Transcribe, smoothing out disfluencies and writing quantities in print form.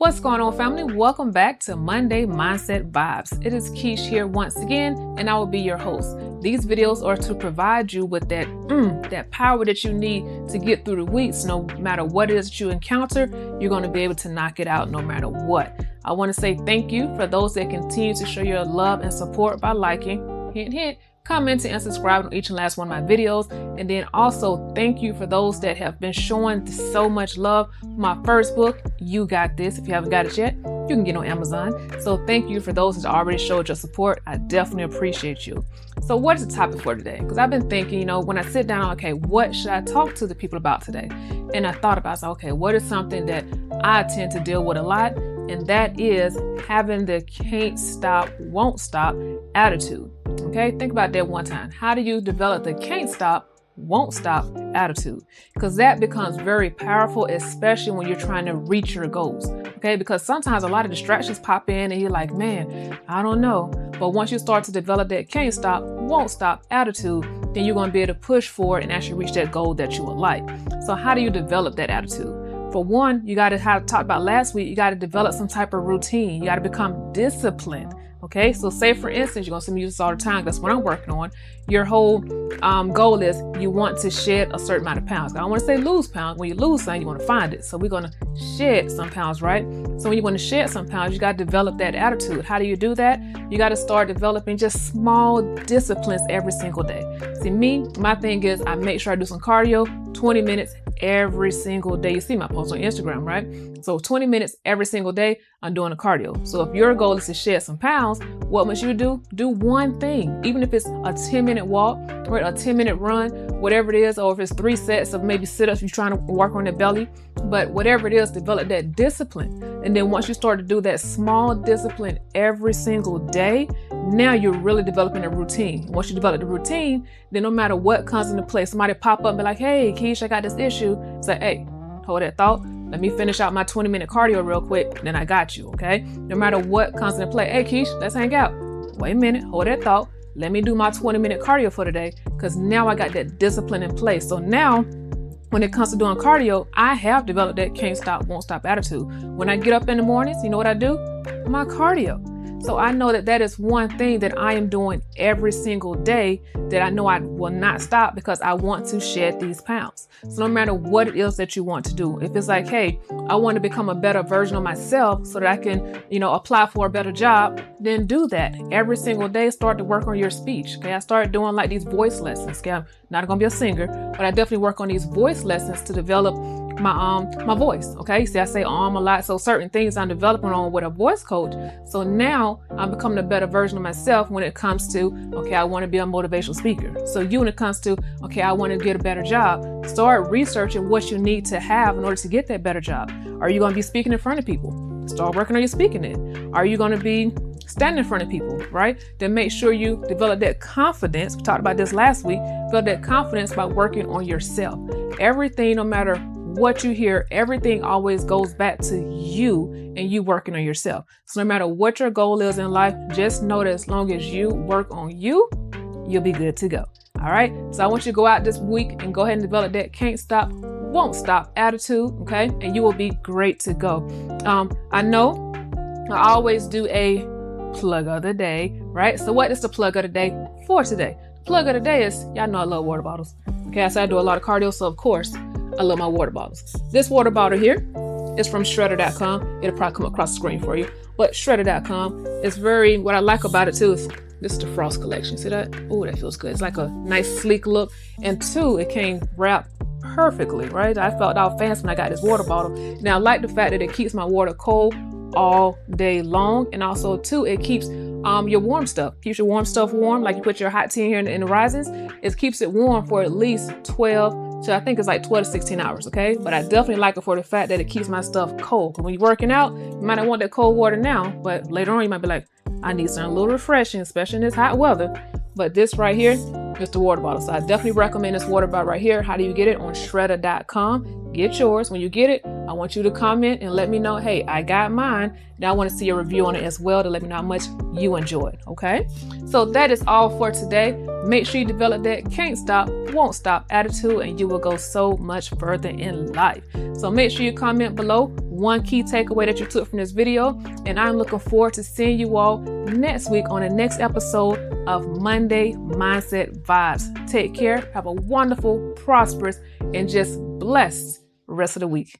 What's going on, family? Welcome back to Monday Mindset Vibes. It is Keish here once again, and I will be your host. These videos are to provide you with that power that you need to get through the weeks. No matter what it is that you encounter, you're going to be able to knock it out no matter what. I want to say thank you for those that continue to show your love and support by liking, hint, hint, commenting and subscribing on each and last one of my videos. And then also thank you for those that have been showing so much love for my first book, You Got This. If you haven't got it yet, you can get it on Amazon. So thank you for those that already showed your support. I definitely appreciate you. So what is the topic for today? Because I've been thinking, when I sit down, okay, what should I talk to the people about today? And I thought about, okay, what is something that I tend to deal with a lot? And that is having the can't stop, won't stop attitude. Okay, think about that one time. How do you develop the can't stop, won't stop attitude? Because that becomes very powerful, especially when you're trying to reach your goals. Okay, because sometimes a lot of distractions pop in and you're like, man, I don't know. But once you start to develop that can't stop, won't stop attitude, then you're going to be able to push forward and actually reach that goal that you would like. So how do you develop that attitude? For one, you got to have talked about last week, you got to develop some type of routine. You got to become disciplined. Okay, so say for instance, you're going to see me use this all the time. That's what I'm working on. Your whole goal is you want to shed a certain amount of pounds. I don't want to say lose pounds. When you lose something, you want to find it. So we're going to shed some pounds, right? So when you want to shed some pounds, you got to develop that attitude. How do you do that? You got to start developing just small disciplines every single day. See, my thing is I make sure I do some cardio, 20 minutes every single day. You see my post on Instagram, right? So 20 minutes every single day, I'm doing a cardio. So if your goal is to shed some pounds, what must you do? Do one thing, even if it's a 10-minute walk or a 10-minute run, whatever it is, or if it's 3 sets of maybe sit-ups, you're trying to work on the belly, but whatever it is, develop that discipline. And then once you start to do that small discipline every single day, now you're really developing a routine. Once you develop the routine, then no matter what comes into play, somebody pop up and be like, hey, Keish, I got this issue. Say, hey, hold that thought. Let me finish out my 20-minute cardio real quick. Then I got you, okay? No matter what comes into play. Hey, Keish, let's hang out. Wait a minute, hold that thought. Let me do my 20-minute cardio for today, because now I got that discipline in place. So now, when it comes to doing cardio, I have developed that can't stop, won't stop attitude. When I get up in the mornings, you know what I do? My cardio. So I know that is one thing that I am doing every single day that I know I will not stop, because I want to shed these pounds. So no matter what it is that you want to do, if it's like, hey, I want to become a better version of myself so that I can, apply for a better job, then do that. Every single day, start to work on your speech. Okay, I started doing like these voice lessons. Okay, I'm not going to be a singer, but I definitely work on these voice lessons to develop my voice. Okay, see, I say a lot, so certain things I'm developing on with a voice coach. So now I'm becoming a better version of myself when it comes to, okay, I want to be a motivational speaker. So when it comes to, okay, I want to get a better job, start researching what you need to have in order to get that better job. Are you going to be speaking in front of people? Start working on your speaking it. Are you going to be standing in front of people, right? Then make sure you develop that confidence. We talked about this last week. Develop that confidence by working on yourself. Everything, no matter what you hear, everything always goes back to you and you working on yourself. So no matter what your goal is in life, just know that as long as you work on you, you'll be good to go. All right. So I want you to go out this week and go ahead and develop that can't stop, won't stop attitude. Okay. And you will be great to go. I know I always do a plug of the day, right? So what is the plug of the day for today? The plug of the day is, y'all know I love water bottles. Okay. So I do a lot of cardio. So of course, I love my water bottles. This water bottle here is from shredder.com. It'll probably come across the screen for you. But shredder.com is what I like about it too is this is the Frost collection. See that? Oh, that feels good. It's like a nice sleek look. And two, it came wrapped perfectly, right? I felt all fancy when I got this water bottle. Now I like the fact that it keeps my water cold all day long. And also too, it keeps your warm stuff. Keeps your warm stuff warm. Like you put your hot tea in here in the risings. It keeps it warm for at least 12 to I think it's like 12 to 16 hours, okay? But I definitely like it for the fact that it keeps my stuff cold. When you're working out, you might not want that cold water now, but later on you might be like, I need something a little refreshing, especially in this hot weather. But this right here is the water bottle. So I definitely recommend this water bottle right here. How do you get it? On shredder.com. Get yours. When you get it, I want you to comment and let me know, hey, I got mine. Now I want to see a review on it as well to let me know how much you enjoyed. Okay. So that is all for today. Make sure you develop that can't stop, won't stop attitude, and you will go so much further in life. So make sure you comment below one key takeaway that you took from this video. And I'm looking forward to seeing you all next week on the next episode of Monday Mindset Vibes. Take care. Have a wonderful, prosperous, and just blessed rest of the week.